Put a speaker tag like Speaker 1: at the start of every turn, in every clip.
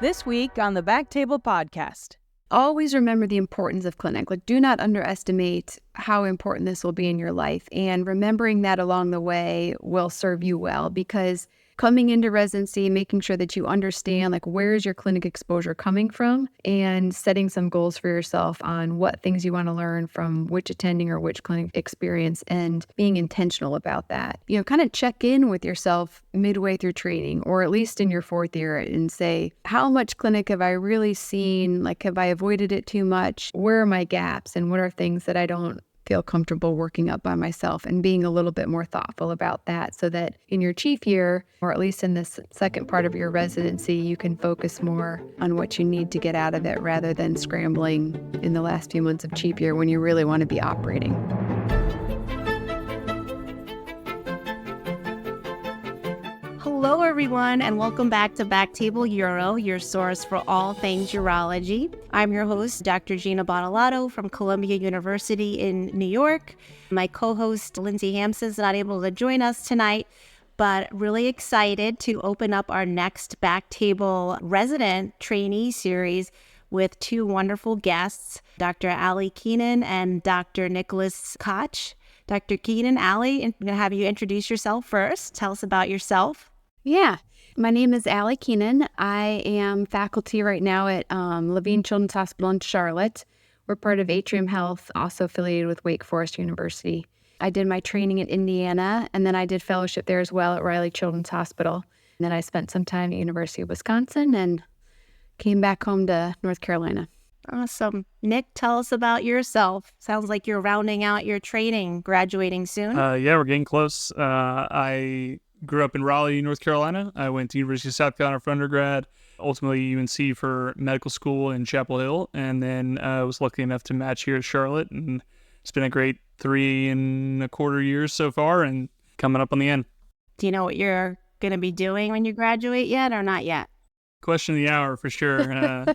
Speaker 1: This week on the BackTable Podcast.
Speaker 2: Always remember the importance of clinic. Do not underestimate how important this will be in your life. And remembering that along the way will serve you well, because coming into residency, making sure that you understand where is your clinic exposure coming from, and setting some goals for yourself on what things you want to learn from which attending or which clinic experience, and being intentional about that. Kind of check in with yourself midway through training, or at least in your fourth year, and say, how much clinic have I really seen? Have I avoided it too much? Where are my gaps? And what are things that I don't feel comfortable working up by myself, and being a little bit more thoughtful about that, so that in your chief year, or at least in this second part of your residency, you can focus more on what you need to get out of it, rather than scrambling in the last few months of chief year when you really want to be operating.
Speaker 3: Hello, everyone, and welcome back to BackTable Uro, your source for all things urology. I'm your host, Dr. Gina Bottolato from Columbia University in New York. My co-host, Lindsay Hampson's not able to join us tonight, but really excited to open up our next BackTable resident trainee series with two wonderful guests, Dr. Allison Keenan and Dr. Nicholas Koch. Dr. Keenan, Allie, I'm going to have you introduce yourself first. Tell us about yourself.
Speaker 2: Yeah. My name is Allison Keenan. I am faculty right now at Levine Children's Hospital in Charlotte. We're part of Atrium Health, also affiliated with Wake Forest University. I did my training in Indiana, and then I did fellowship there as well at Riley Children's Hospital. And then I spent some time at University of Wisconsin and came back home to North Carolina.
Speaker 3: Awesome. Nick, tell us about yourself. Sounds like you're rounding out your training, graduating soon.
Speaker 4: Yeah, we're getting close. I grew up in Raleigh, North Carolina. I went to University of South Carolina for undergrad, ultimately UNC for medical school in Chapel Hill, and then I was lucky enough to match here at Charlotte, and it's been a great 3.25 years so far, and coming up on the end.
Speaker 3: Do you know what you're going to be doing when you graduate yet, or not yet?
Speaker 4: Question of the hour for sure.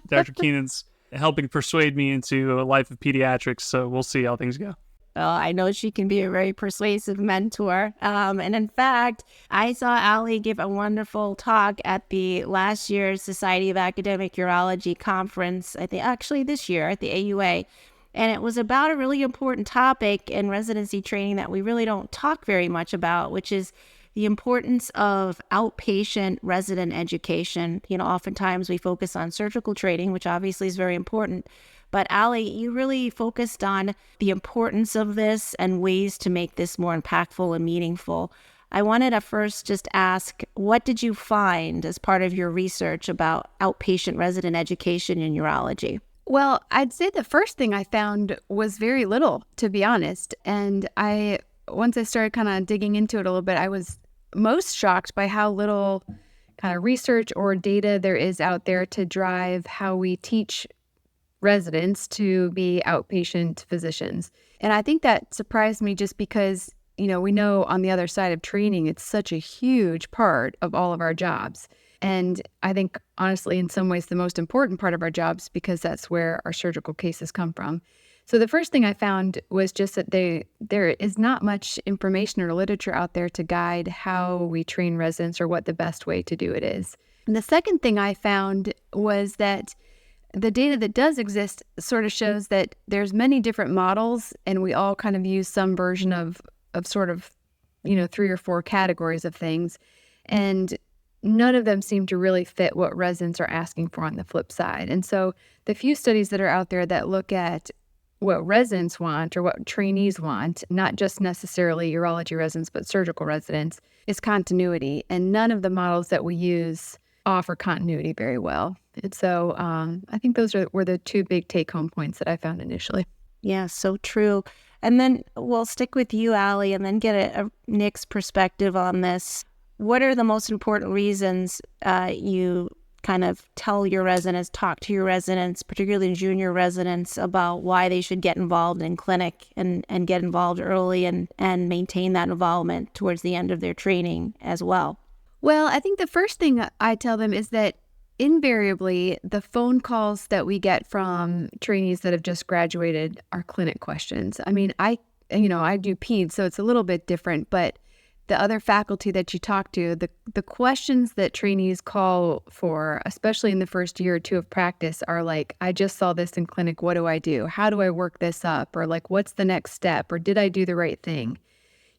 Speaker 4: Dr. Keenan's helping persuade me into a life of pediatrics, so we'll see how things go.
Speaker 3: Well, I know she can be a very persuasive mentor. And in fact, I saw Allie give a wonderful talk at the last year's Society of Academic Urology conference, I think actually this year at the AUA. And it was about a really important topic in residency training that we really don't talk very much about, which is the importance of outpatient resident education. Oftentimes we focus on surgical training, which obviously is very important. But Allie, you really focused on the importance of this and ways to make this more impactful and meaningful. I wanted to first just ask, what did you find as part of your research about outpatient resident education in urology?
Speaker 2: Well, I'd say the first thing I found was very little, to be honest. And once I started kind of digging into it a little bit, I was most shocked by how little kind of research or data there is out there to drive how we teach residents to be outpatient physicians. And I think that surprised me, just because, we know on the other side of training, it's such a huge part of all of our jobs. And I think, honestly, in some ways, the most important part of our jobs, because that's where our surgical cases come from. So the first thing I found was just that there is not much information or literature out there to guide how we train residents or what the best way to do it is. And the second thing I found was that the data that does exist sort of shows that there's many different models, and we all kind of use some version of sort of, 3 or 4 categories of things. And none of them seem to really fit what residents are asking for on the flip side. And so the few studies that are out there that look at what residents want or what trainees want, not just necessarily urology residents, but surgical residents, is continuity. And none of the models that we use offer continuity very well. And so I think those were the 2 big take-home points that I found initially.
Speaker 3: Yeah, so true. And then we'll stick with you, Allie, and then get a Nick's perspective on this. What are the most important reasons you kind of tell your residents, talk to your residents, particularly junior residents, about why they should get involved in clinic and get involved early and maintain that involvement towards the end of their training as well?
Speaker 2: Well, I think the first thing I tell them is that invariably the phone calls that we get from trainees that have just graduated are clinic questions. I mean, I do peds, so it's a little bit different, but the other faculty that you talk to, the questions that trainees call for, especially in the first year or two of practice, are like, I just saw this in clinic. What do I do? How do I work this up? Or like, what's the next step? Or did I do the right thing?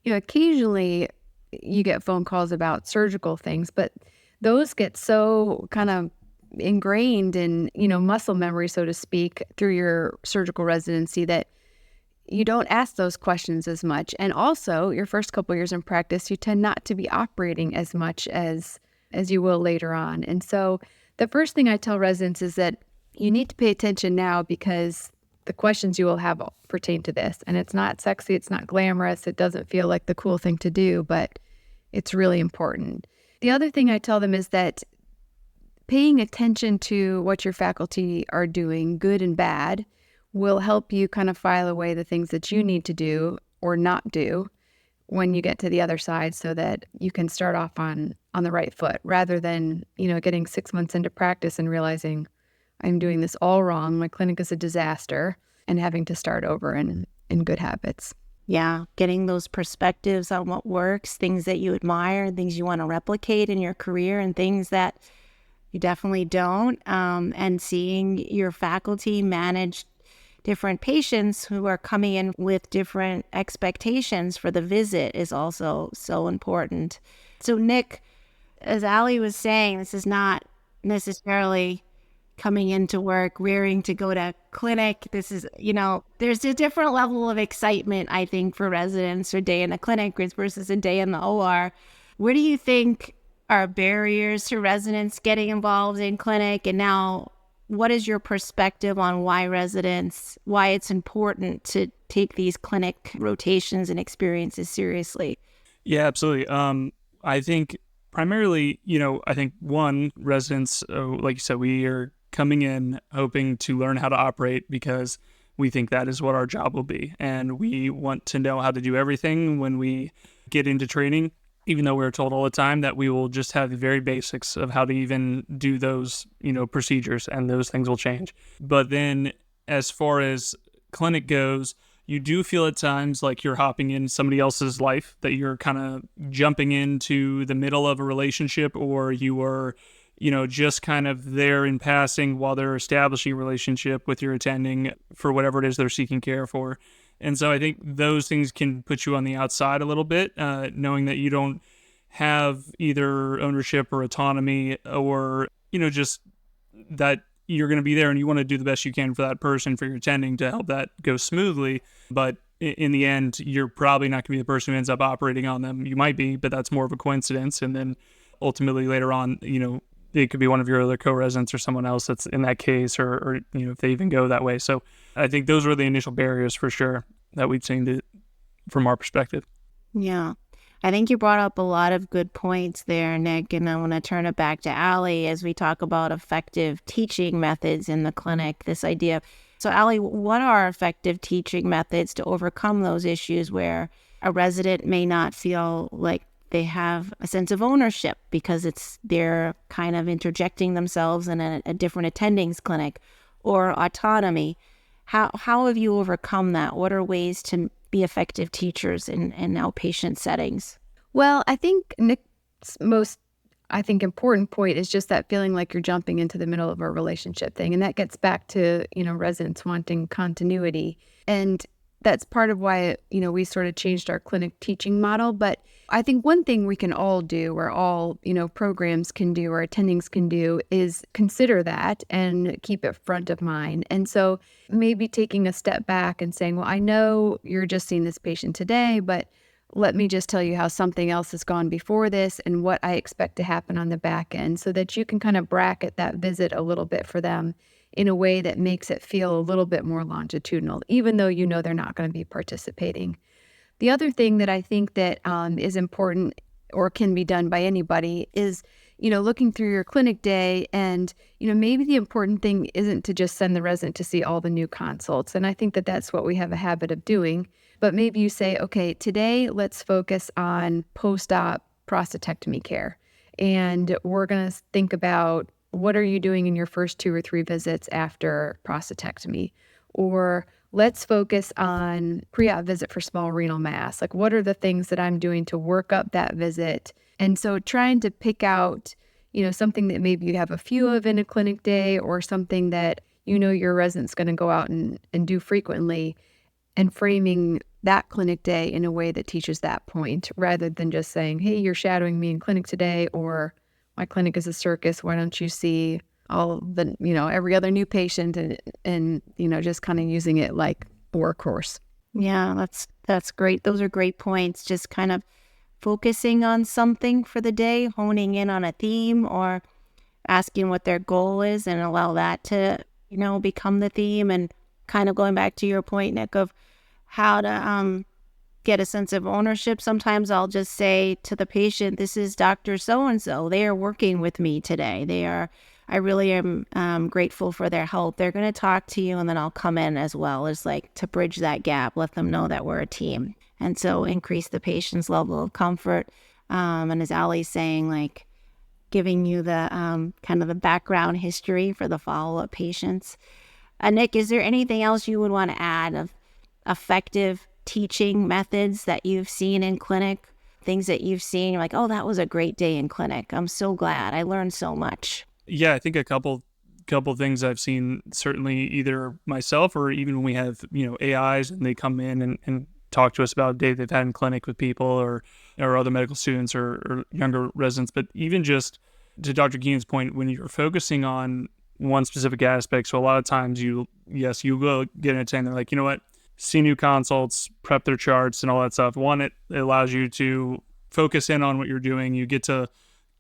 Speaker 2: Occasionally you get phone calls about surgical things, but those get so kind of ingrained in, muscle memory, so to speak, through your surgical residency that you don't ask those questions as much. And also, your first couple years in practice, you tend not to be operating as much as you will later on. And so the first thing I tell residents is that you need to pay attention now, because the questions you will have pertain to this. And it's not sexy, it's not glamorous, it doesn't feel like the cool thing to do, but it's really important. The other thing I tell them is that paying attention to what your faculty are doing, good and bad, will help you kind of file away the things that you need to do or not do when you get to the other side, so that you can start off on the right foot, rather than, getting 6 months into practice and realizing I'm doing this all wrong, my clinic is a disaster, and having to start over in good habits.
Speaker 3: Yeah, getting those perspectives on what works, things that you admire, things you want to replicate in your career, and things that you definitely don't, and seeing your faculty manage different patients who are coming in with different expectations for the visit is also so important. So Nick, as Ali was saying, this is not necessarily coming into work, rearing to go to clinic. This is, there's a different level of excitement, I think, for residents or day in the clinic versus a day in the OR. Where do you think are barriers to residents getting involved in clinic? And now, what is your perspective on why it's important to take these clinic rotations and experiences seriously?
Speaker 4: Yeah, absolutely. I think primarily, I think one, residents, like you said, we are coming in hoping to learn how to operate because we think that is what our job will be. And we want to know how to do everything when we get into training, even though we're told all the time that we will just have the very basics of how to even do those, procedures, and those things will change. But then as far as clinic goes, you do feel at times like you're hopping in somebody else's life, that you're kind of jumping into the middle of a relationship, or you are, just kind of there in passing while they're establishing a relationship with your attending for whatever it is they're seeking care for. And so I think those things can put you on the outside a little bit, knowing that you don't have either ownership or autonomy, or, just that you're going to be there and you want to do the best you can for that person, for your attending, to help that go smoothly. But in the end, you're probably not going to be the person who ends up operating on them. You might be, but that's more of a coincidence. And then ultimately later on, it could be one of your other co-residents or someone else that's in that case, or if they even go that way. So I think those were the initial barriers for sure that we've seen from our perspective.
Speaker 3: Yeah. I think you brought up a lot of good points there, Nick, and I want to turn it back to Ali as we talk about effective teaching methods in the clinic, this idea. So Ali, what are effective teaching methods to overcome those issues where a resident may not feel like they have a sense of ownership because they're kind of interjecting themselves in a different attending's clinic, or autonomy? How have you overcome that? What are ways to be effective teachers in outpatient settings?
Speaker 2: Well, I think Nick's most important point is just that feeling like you're jumping into the middle of a relationship thing. And that gets back to, residents wanting continuity. And that's part of why, we sort of changed our clinic teaching model. But I think one thing we can all do, or all, programs can do, or attendings can do, is consider that and keep it front of mind. And so maybe taking a step back and saying, well, I know you're just seeing this patient today, but let me just tell you how something else has gone before this and what I expect to happen on the back end, so that you can kind of bracket that visit a little bit for them in a way that makes it feel a little bit more longitudinal, even though they're not going to be participating. The other thing that I think that is important, or can be done by anybody, is, looking through your clinic day, and, maybe the important thing isn't to just send the resident to see all the new consults. And I think that that's what we have a habit of doing. But maybe you say, okay, today let's focus on post-op prostatectomy care. And we're going to think about, what are you doing in your first 2 or 3 visits after prostatectomy? Or let's focus on pre-op visit for small renal mass. Like, what are the things that I'm doing to work up that visit? And so trying to pick out, something that maybe you have a few of in a clinic day, or something that your resident's going to go out and do frequently, and framing that clinic day in a way that teaches that point, rather than just saying, hey, you're shadowing me in clinic today, or my clinic is a circus. Why don't you see all the, every other new patient, and just kind of using it like workhorse.
Speaker 3: Yeah, that's great. Those are great points. Just kind of focusing on something for the day, honing in on a theme, or asking what their goal is and allow that to, become the theme. And kind of going back to your point, Nick, of how to get a sense of ownership. Sometimes I'll just say to the patient, this is Dr. So-and-so. They are working with me today. I really am grateful for their help. They're going to talk to you, and then I'll come in as well. It's like to bridge that gap, let them know that we're a team. And so increase the patient's level of comfort. And as Allie's saying, like giving you the kind of the background history for the follow-up patients. Nick, is there anything else you would want to add of effective teaching methods that you've seen in clinic? Things that you've seen, you're like, oh, that was a great day in clinic. I'm so glad. I learned so much.
Speaker 4: Yeah, I think a couple things I've seen, certainly either myself or even when we have, AIs and they come in and talk to us about a day they've had in clinic with people or other medical students or younger residents. But even just to Dr. Keenan's point, when you're focusing on one specific aspect, so a lot of times you go get an attendant, like, you know what, see new consults, prep their charts and all that stuff. One, it allows you to focus in on what you're doing. You get to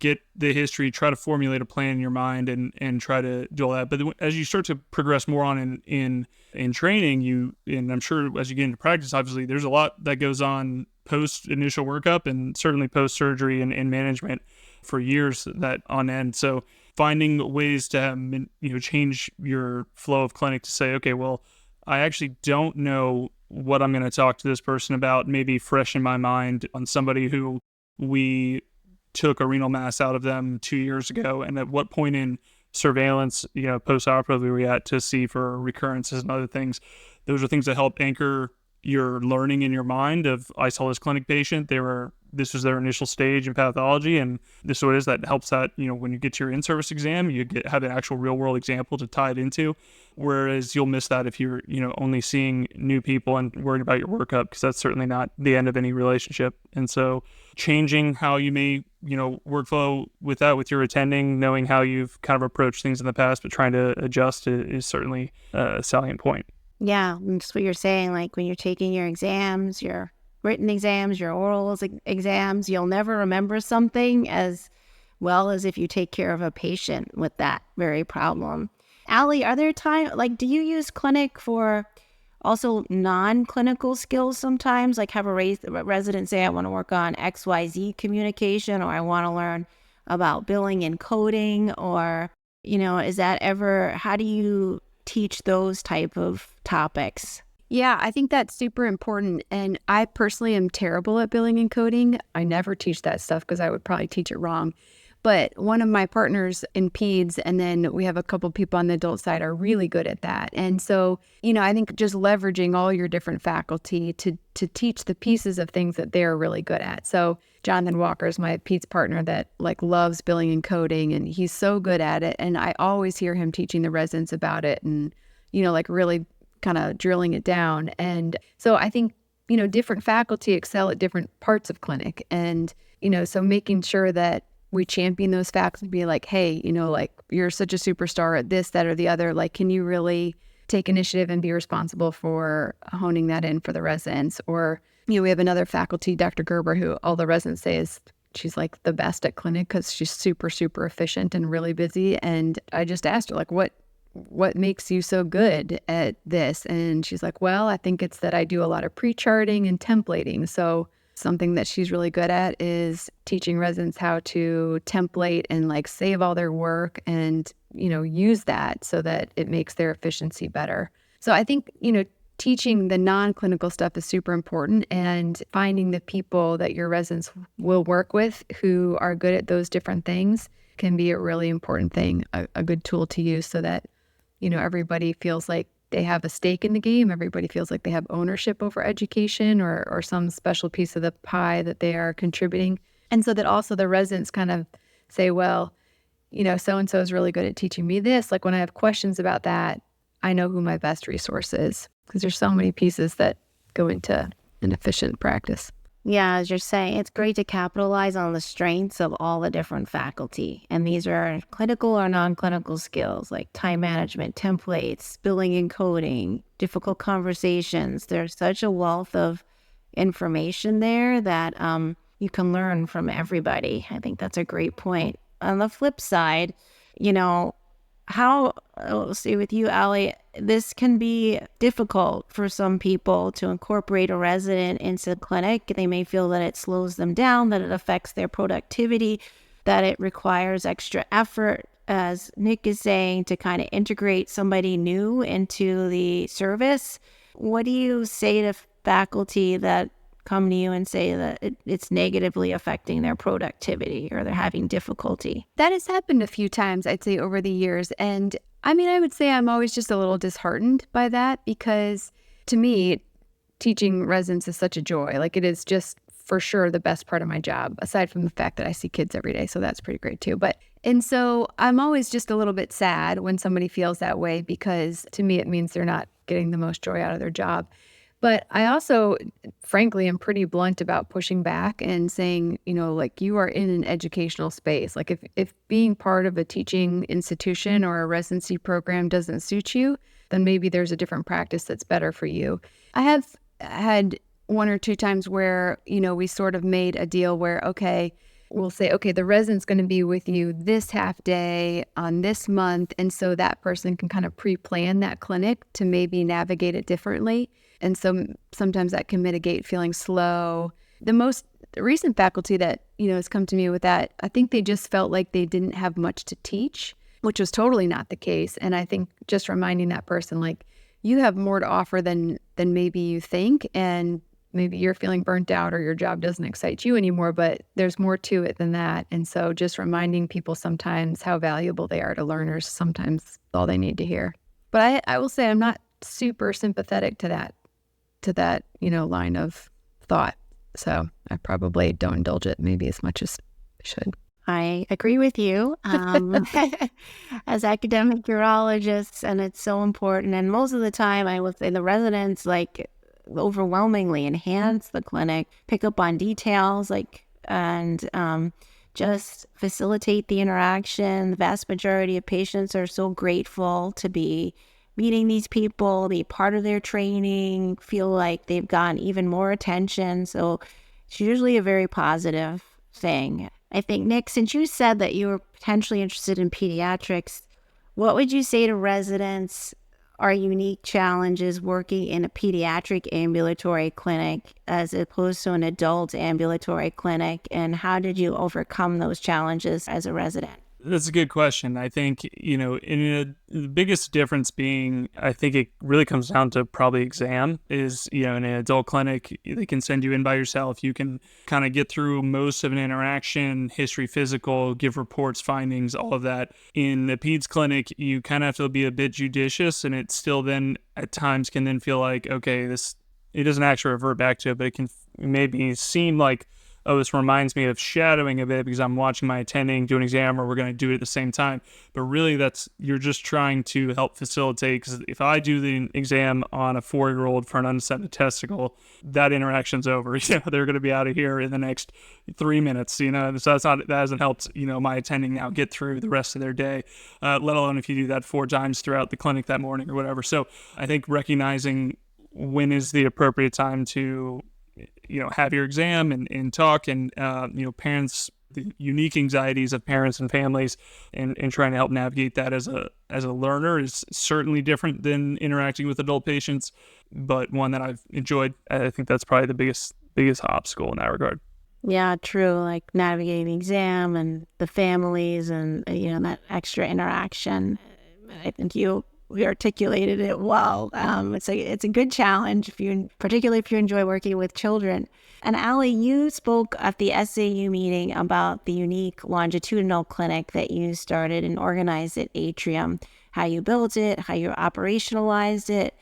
Speaker 4: get the history, try to formulate a plan in your mind and try to do all that. But as you start to progress more on in training, and I'm sure as you get into practice, obviously there's a lot that goes on post initial workup and certainly post surgery and management for years that on end. So finding ways to have, change your flow of clinic to say, okay, well, I actually don't know what I'm going to talk to this person about, maybe fresh in my mind on somebody who we took a renal mass out of them 2 years ago, and at what point in surveillance, post-operatively were we at to see for recurrences and other things. Those are things that help anchor your learning in your mind of, I saw this clinic patient, this was their initial stage in pathology, and this is what it is. That helps that, when you get to your in-service exam, you have an actual real-world example to tie it into, whereas you'll miss that if you're, only seeing new people and worrying about your workup, because that's certainly not the end of any relationship. And so changing how you may, workflow with your attending, knowing how you've kind of approached things in the past, but trying to adjust is certainly a salient point.
Speaker 3: Yeah, and just what you're saying, like when you're taking your exams, your written exams, your oral exams, you'll never remember something as well as if you take care of a patient with that very problem. Allie, are there times, do you use clinic for also non-clinical skills sometimes? Like have a resident say, I want to work on XYZ communication, or I want to learn about billing and coding, or, is that ever, how do you teach those type of topics?
Speaker 2: Yeah, I think that's super important. And I personally am terrible at billing and coding. I never teach that stuff because I would probably teach it wrong. But one of my partners in peds, and then we have a couple people on the adult side, are really good at that. And so, I think just leveraging all your different faculty to teach the pieces of things that they're really good at. So Jonathan Walker is my peds partner that loves billing and coding, and he's so good at it. And I always hear him teaching the residents about it and, really kind of drilling it down. And so I think, different faculty excel at different parts of clinic. And, so making sure that we champion those faculty, be like, hey, you're such a superstar at this, that, or the other. Can you really take initiative and be responsible for honing that in for the residents? Or, we have another faculty, Dr. Gerber, who all the residents say she's the best at clinic because she's super, super efficient and really busy. And I just asked her, what makes you so good at this? And she's like, well, I think it's that I do a lot of pre-charting and templating. So something that she's really good at is teaching residents how to template and save all their work and, use that so that it makes their efficiency better. So I think, teaching the non-clinical stuff is super important, and finding the people that your residents will work with who are good at those different things can be a really important thing, a good tool to use so that, everybody feels like they have a stake in the game. Everybody feels like they have ownership over education or some special piece of the pie that they are contributing. And so that also the residents kind of say, well, so-and-so is really good at teaching me this. Like when I have questions about that, I know who my best resource is, because there's so many pieces that go into an efficient practice.
Speaker 3: Yeah, as you're saying, it's great to capitalize on the strengths of all the different faculty. And these are clinical or non-clinical skills like time management, templates, billing and coding, difficult conversations. There's such a wealth of information there that you can learn from everybody. I think that's a great point. On the flip side, I'll say with you, Allie, this can be difficult for some people to incorporate a resident into the clinic. They may feel that it slows them down, that it affects their productivity, that it requires extra effort, as Nick is saying, to kind of integrate somebody new into the service. What do you say to faculty that come to you and say that it's negatively affecting their productivity or they're having difficulty?
Speaker 2: That has happened a few times, I'd say, over the years. And I would say I'm always just a little disheartened by that, because to me, teaching residents is such a joy. Like, it is just for sure the best part of my job, aside from the fact that I see kids every day. So that's pretty great too. And so I'm always just a little bit sad when somebody feels that way, because to me, it means they're not getting the most joy out of their job. But I also, frankly, am pretty blunt about pushing back and saying, you are in an educational space. Like if being part of a teaching institution or a residency program doesn't suit you, then maybe there's a different practice that's better for you. I have had one or two times where, we sort of made a deal where, okay, we'll say, okay, the resident's going to be with you this half day on this month. And so that person can kind of pre-plan that clinic to maybe navigate it differently. And so sometimes that can mitigate feeling slow. The most recent faculty that, has come to me with that, I think they just felt like they didn't have much to teach, which was totally not the case. And I think just reminding that person, like, you have more to offer than maybe you think. And maybe you're feeling burnt out or your job doesn't excite you anymore, but there's more to it than that. And so just reminding people sometimes how valuable they are to learners, sometimes all they need to hear. But I will say I'm not super sympathetic to that line of thought. So I probably don't indulge it maybe as much as I should.
Speaker 3: I agree with you as academic urologists, and it's so important. And most of the time, I would say the residents overwhelmingly enhance the clinic, pick up on details, and just facilitate the interaction. The vast majority of patients are so grateful to be meeting these people, be part of their training, feel like they've gotten even more attention. So it's usually a very positive thing. I think, Nick, since you said that you were potentially interested in pediatrics, what would you say to residents are unique challenges working in a pediatric ambulatory clinic as opposed to an adult ambulatory clinic? And how did you overcome those challenges as a resident?
Speaker 4: That's a good question. I think, the biggest difference being, I think it really comes down to probably exam is, in an adult clinic, they can send you in by yourself. You can kind of get through most of an interaction, history, physical, give reports, findings, all of that. In the peds clinic, you kind of have to be a bit judicious, and it still then at times can then feel like, okay, it doesn't actually revert back to it, but it can maybe seem like, oh, this reminds me of shadowing a bit because I'm watching my attending do an exam, or we're going to do it at the same time. But really, you're just trying to help facilitate, because if I do the exam on a 4-year-old for an undescended testicle, that interaction's over. They're going to be out of here in the next 3 minutes. So that hasn't helped my attending now get through the rest of their day, let alone if you do that 4 times throughout the clinic that morning or whatever. So I think recognizing when is the appropriate time to have your exam and talk, and parents, the unique anxieties of parents and families, and trying to help navigate that as a learner is certainly different than interacting with adult patients, but one that I've enjoyed. I think that's probably the biggest obstacle in that regard.
Speaker 3: Yeah, true. Like navigating the exam and the families and that extra interaction. I think you we articulated it well. It's a good challenge, particularly if you enjoy working with children. And Allie, you spoke at the SAU meeting about the unique longitudinal clinic that you started and organized at Atrium, how you built it, how you operationalized it.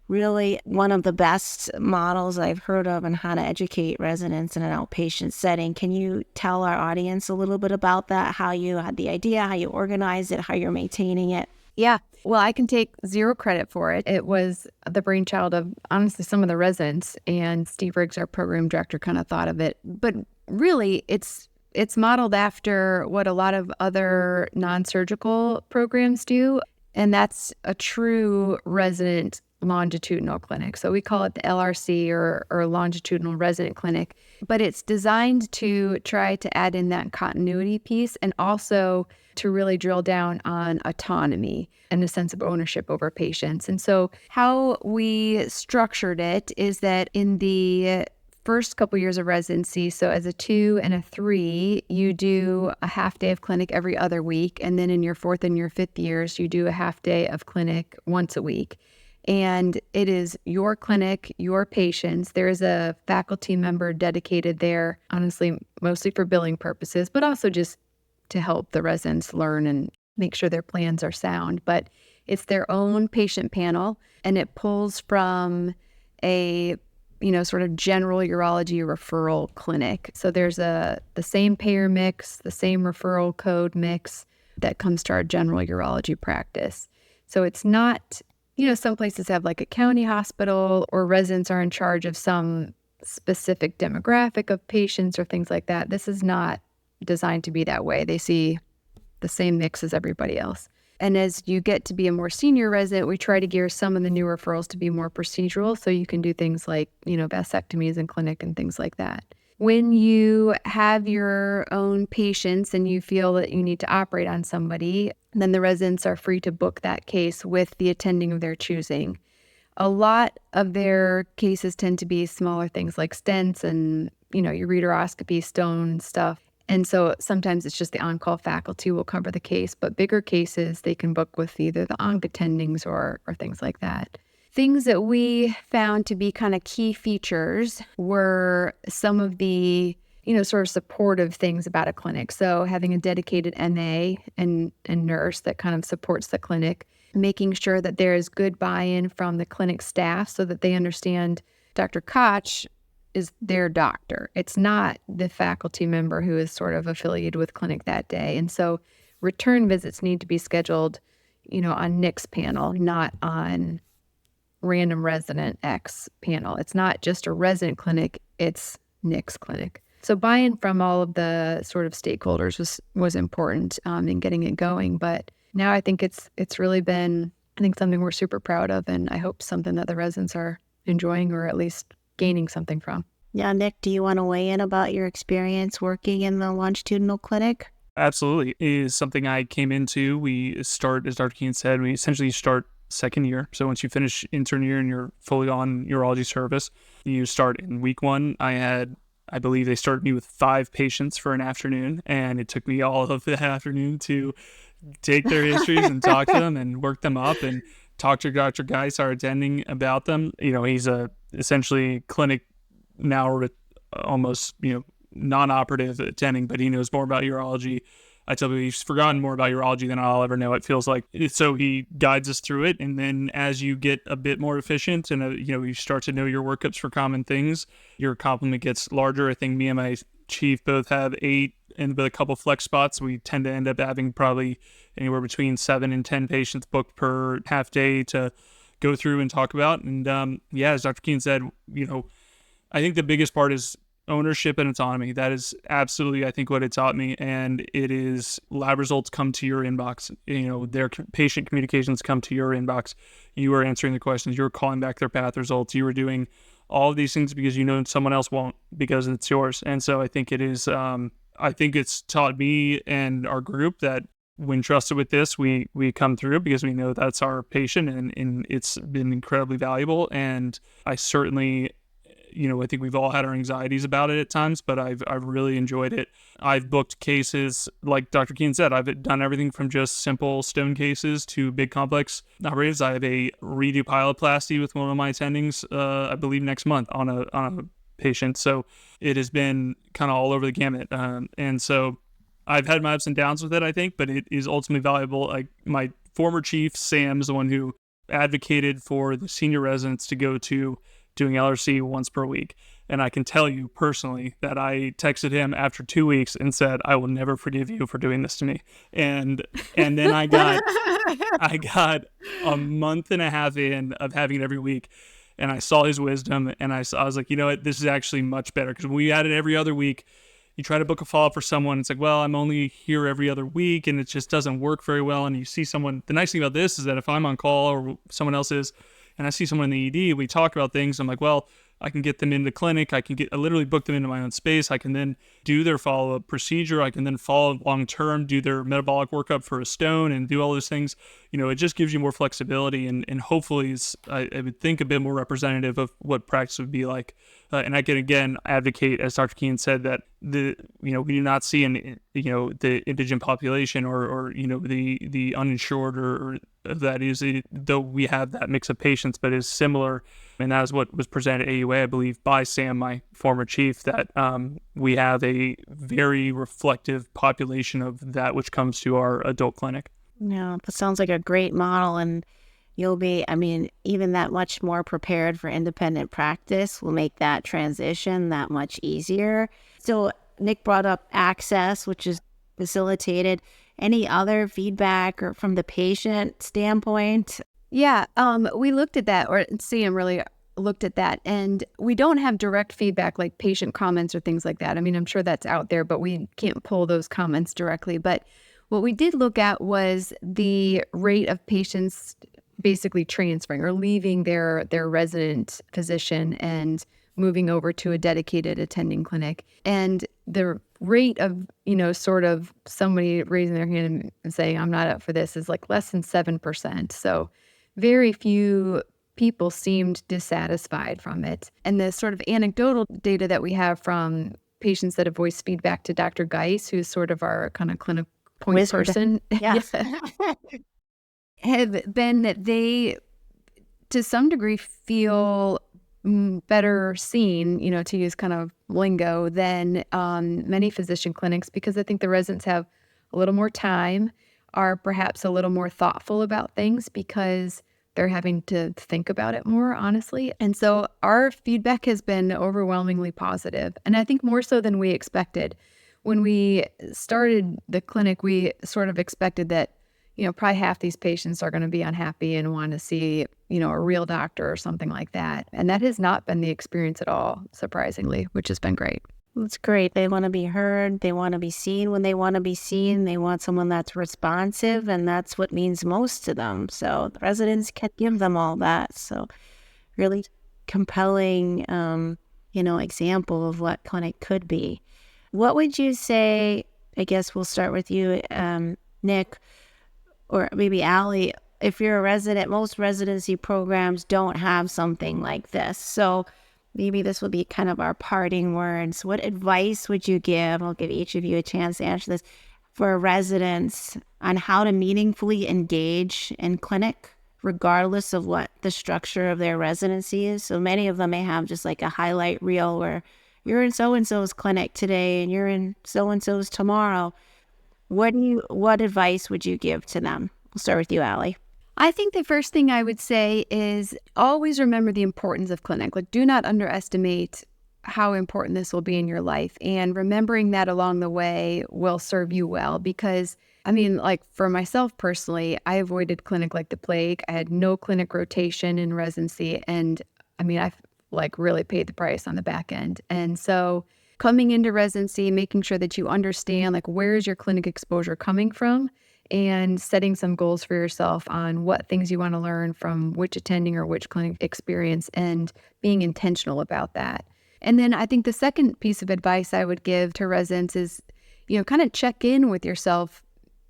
Speaker 3: Really one of the best models I've heard of on how to educate residents in an outpatient setting. Can you tell our audience a little bit about that, how you had the idea, how you organized it, how you're maintaining it?
Speaker 2: Yeah. Well, I can take zero credit for it. It was the brainchild of, honestly, some of the residents, and Steve Riggs, our program director, kind of thought of it. But really, it's modeled after what a lot of other non-surgical programs do, and that's a true resident longitudinal clinic. So we call it the LRC or longitudinal resident clinic, but it's designed to try to add in that continuity piece and also to really drill down on autonomy and a sense of ownership over patients. And so how we structured it is that in the first couple years of residency, so as a 2 and a 3, you do a half day of clinic every other week. And then in your 4th and your 5th years, you do a half day of clinic once a week. And it is your clinic, your patients. There is a faculty member dedicated there, honestly, mostly for billing purposes, but also just to help the residents learn and make sure their plans are sound. But it's their own patient panel, and it pulls from a sort of general urology referral clinic. So there's the same payer mix, the same referral code mix that comes to our general urology practice. So it's not, some places have like a county hospital or residents are in charge of some specific demographic of patients or things like that. This is not designed to be that way. They see the same mix as everybody else. And as you get to be a more senior resident, we try to gear some of the new referrals to be more procedural. So you can do things like, vasectomies in clinic and things like that. When you have your own patients and you feel that you need to operate on somebody, then the residents are free to book that case with the attending of their choosing. A lot of their cases tend to be smaller things like stents and, ureteroscopy, stone stuff. And so sometimes it's just the on-call faculty will cover the case, but bigger cases, they can book with either the onc attendings or things like that. Things that we found to be kind of key features were some of the, sort of supportive things about a clinic. So having a dedicated MA and nurse that kind of supports the clinic, making sure that there is good buy-in from the clinic staff so that they understand Dr. Koch is their doctor. It's not the faculty member who is sort of affiliated with clinic that day. And so return visits need to be scheduled, on Nick's panel, not on random resident X panel. It's not just a resident clinic, it's Nick's clinic. So buy-in from all of the sort of stakeholders was important in getting it going. But now I think it's really been, something we're super proud of, and I hope something that the residents are enjoying or at least gaining something from.
Speaker 3: Yeah, Nick, do you want to weigh in about your experience working in the longitudinal clinic?
Speaker 4: Absolutely. It is something I came into. We start, as Dr. Keenan said, we essentially start second year. So once you finish intern year and you're fully on urology service, you start in week 1. I believe they started me with 5 patients for an afternoon, and it took me all of the afternoon to take their histories and talk to them and work them up and talk to Dr. Geis, our attending, about them. He's essentially clinic now with almost, non-operative attending, but he knows more about urology. I tell you, he's forgotten more about urology than I'll ever know, it feels like. So he guides us through it. And then as you get a bit more efficient and, you start to know your workups for common things, your complement gets larger. I think me and my chief both have 8 and with a couple flex spots. We tend to end up having probably anywhere between 7 and 10 patients booked per half day to go through and talk about. And as Dr. Keenan said, I think the biggest part is ownership and autonomy. That is absolutely, I think, what it taught me. And it is lab results come to your inbox. Their patient communications come to your inbox. You are answering the questions. You're calling back their path results. You are doing all of these things because someone else won't, because it's yours. And so I think it is, I think it's taught me and our group that when trusted with this, we come through because we know that's our patient, and it's been incredibly valuable. And I certainly I think we've all had our anxieties about it at times, but I've really enjoyed it. I've booked cases, like Dr. Keenan said, I've done everything from just simple stone cases to big complex operatives. I have a redo pyeloplasty with one of my attendings, I believe next month on a patient. So it has been kind of all over the gamut. And so I've had my ups and downs with it, I think, but it is ultimately valuable. Like my former chief, Sam, is the one who advocated for the senior residents to go to doing LRC once per week. And I can tell you personally that I texted him after 2 weeks and said, I will never forgive you for doing this to me. And then I got a month and a half in of having it every week. And I saw his wisdom, and I was like, you know what, this is actually much better. Because when we had it every other week, you try to book a follow-up for someone, it's like, well, I'm only here every other week, and it just doesn't work very well. And you see someone, the nice thing about this is that if I'm on call or someone else is, and I see someone in the ED, we talk about things, I'm like, well, I can get them into clinic. I literally book them into my own space. I can then do their follow-up procedure. I can then follow long-term, do their metabolic workup for a stone and do all those things. It just gives you more flexibility and hopefully is, I would think, a bit more representative of what practice would be like. And I can, again, advocate, as Dr. Keenan said, that we do not see the indigent population or the uninsured or that is, though we have that mix of patients, but is similar. And that is what was presented at AUA, I believe, by Sam, my former chief, that we have a very reflective population of that which comes to our adult clinic.
Speaker 3: Yeah, that sounds like a great model. And you'll be, even that much more prepared for independent practice will make that transition that much easier. So Nick brought up access, which is facilitated. Any other feedback or from the patient standpoint?
Speaker 2: Yeah, we looked at that, or Sam really looked at that, and we don't have direct feedback like patient comments or things like that. I'm sure that's out there, but we can't pull those comments directly. But what we did look at was the rate of patients basically transferring or leaving their resident physician and moving over to a dedicated attending clinic. And the rate of, sort of somebody raising their hand and saying, I'm not up for this, is like less than 7%. So very few people seemed dissatisfied from it. And the sort of anecdotal data that we have from patients that have voiced feedback to Dr. Geis, who's sort of our kind of clinical point person,
Speaker 3: Yes.
Speaker 2: have been that they, to some degree, feel better seen, to use kind of lingo, than many physician clinics, because I think the residents have a little more time, are perhaps a little more thoughtful about things because they're having to think about it more, honestly. And so our feedback has been overwhelmingly positive, and I think more so than we expected. When we started the clinic, we sort of expected that, probably half these patients are going to be unhappy and want to see, a real doctor or something like that. And that has not been the experience at all, surprisingly, which has been great.
Speaker 3: That's great. They want to be heard. They want to be seen when they want to be seen. They want someone that's responsive, and that's what means most to them. So the residents can give them all that. So really compelling, example of what clinic could be. What would you say, I guess we'll start with you, Nick, or maybe Allie, if you're a resident, most residency programs don't have something like this. So maybe this will be kind of our parting words. What advice would you give? I'll give each of you a chance to answer this, for residents on how to meaningfully engage in clinic, regardless of what the structure of their residency is. So many of them may have just like a highlight reel where you're in so-and-so's clinic today and you're in so-and-so's tomorrow. What advice would you give to them? We'll start with you, Allie.
Speaker 2: I think the first thing I would say is always remember the importance of clinic. Like, do not underestimate how important this will be in your life. And remembering that along the way will serve you well, because for myself personally, I avoided clinic like the plague. I had no clinic rotation in residency. And I've really paid the price on the back end. And so coming into residency, making sure that you understand where is your clinic exposure coming from, and setting some goals for yourself on what things you want to learn from which attending or which clinic experience, and being intentional about that. And then I think the second piece of advice I would give to residents is, kind of check in with yourself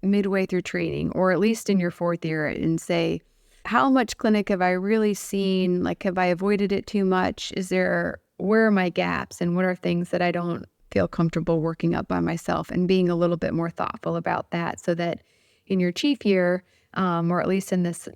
Speaker 2: midway through training, or at least in your fourth year, and say, how much clinic have I really seen? Have I avoided it too much? Is there where are my gaps and what are things that I don't feel comfortable working up by myself, and being a little bit more thoughtful about that, so that in your chief year, or at least in this,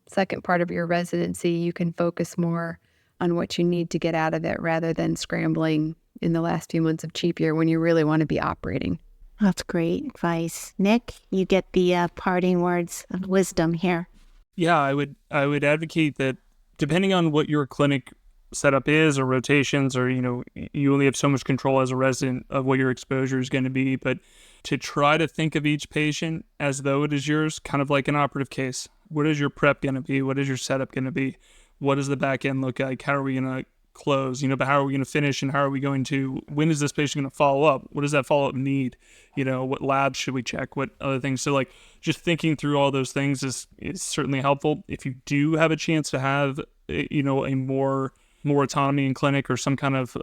Speaker 2: second part of your residency, you can focus more on what you need to get out of it rather than scrambling in the last few months of chief year when you really want to be operating.
Speaker 3: That's great advice. Nick, you get the parting words of wisdom here.
Speaker 4: Yeah, I would advocate that depending on what your clinic setup is, or rotations, or you only have so much control as a resident of what your exposure is going to be, but to try to think of each patient as though it is yours, kind of like an operative case. What is your prep going to be? What is your setup going to be? What does the back end look like? How are we going to close? But how are we going to finish, and how are we going to, when is this patient going to follow up? What does that follow up need? What labs should we check? What other things? So just thinking through all those things is certainly helpful. If you do have a chance to have, a more autonomy in clinic, or some kind of,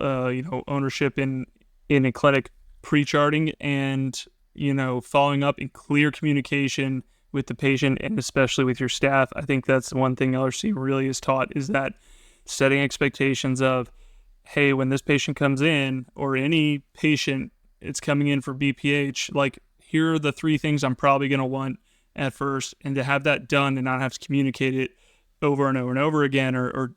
Speaker 4: ownership in a clinic, pre-charting and, following up in clear communication with the patient, and especially with your staff. I think that's the one thing LRC really is taught, is that setting expectations of, hey, when this patient comes in, or any patient it's coming in for BPH, here are the 3 things I'm probably going to want at first, and to have that done and not have to communicate it over and over and over again, or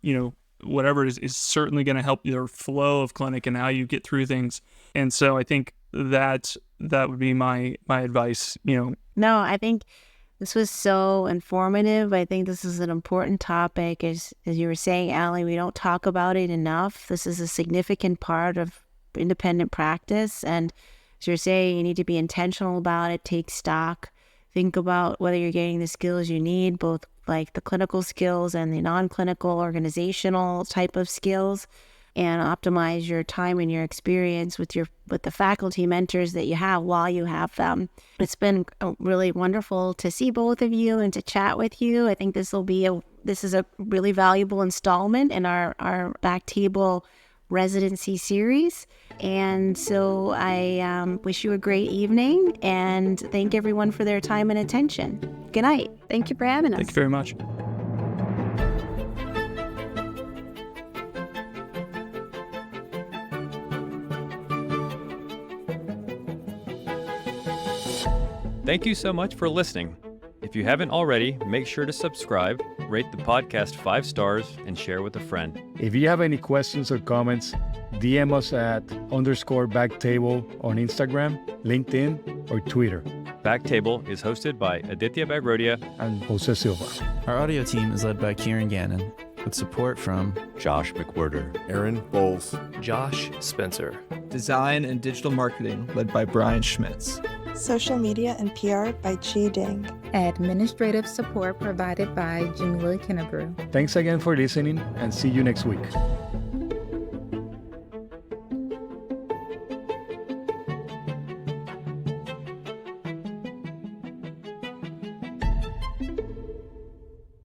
Speaker 4: whatever it is certainly going to help your flow of clinic and how you get through things. And so I think that would be my advice.
Speaker 3: No, I think this was so informative. I think this is an important topic. As you were saying, Allie, we don't talk about it enough. This is a significant part of independent practice. And as you're saying, you need to be intentional about it, take stock, think about whether you're getting the skills you need, both like the clinical skills and the non-clinical organizational type of skills, and optimize your time and your experience with the faculty mentors that you have while you have them. It's been really wonderful to see both of you and to chat with you. I think this is a really valuable installment in our BackTable residency series. And so I wish you a great evening, and thank everyone for their time and attention. Good night.
Speaker 2: Thank you for having us.
Speaker 4: Thank you very much.
Speaker 5: Thank you so much for listening. If you haven't already, make sure to subscribe, rate the podcast 5 stars, and share with a friend.
Speaker 6: If you have any questions or comments, DM us at _BackTable on Instagram, LinkedIn, or Twitter.
Speaker 5: BackTable is hosted by Aditya Bagrodia
Speaker 6: and Jose Silva.
Speaker 7: Our audio team is led by Kieran Gannon, with support from
Speaker 8: Josh McWhirter,
Speaker 9: Aaron Bowles,
Speaker 10: Josh Spencer.
Speaker 11: Design and digital marketing led by Brian Schmitz.
Speaker 12: Social media and PR by Chi Ding.
Speaker 13: Administrative support provided by Jamila Kennebrew.
Speaker 6: Thanks again for listening, and see you next week.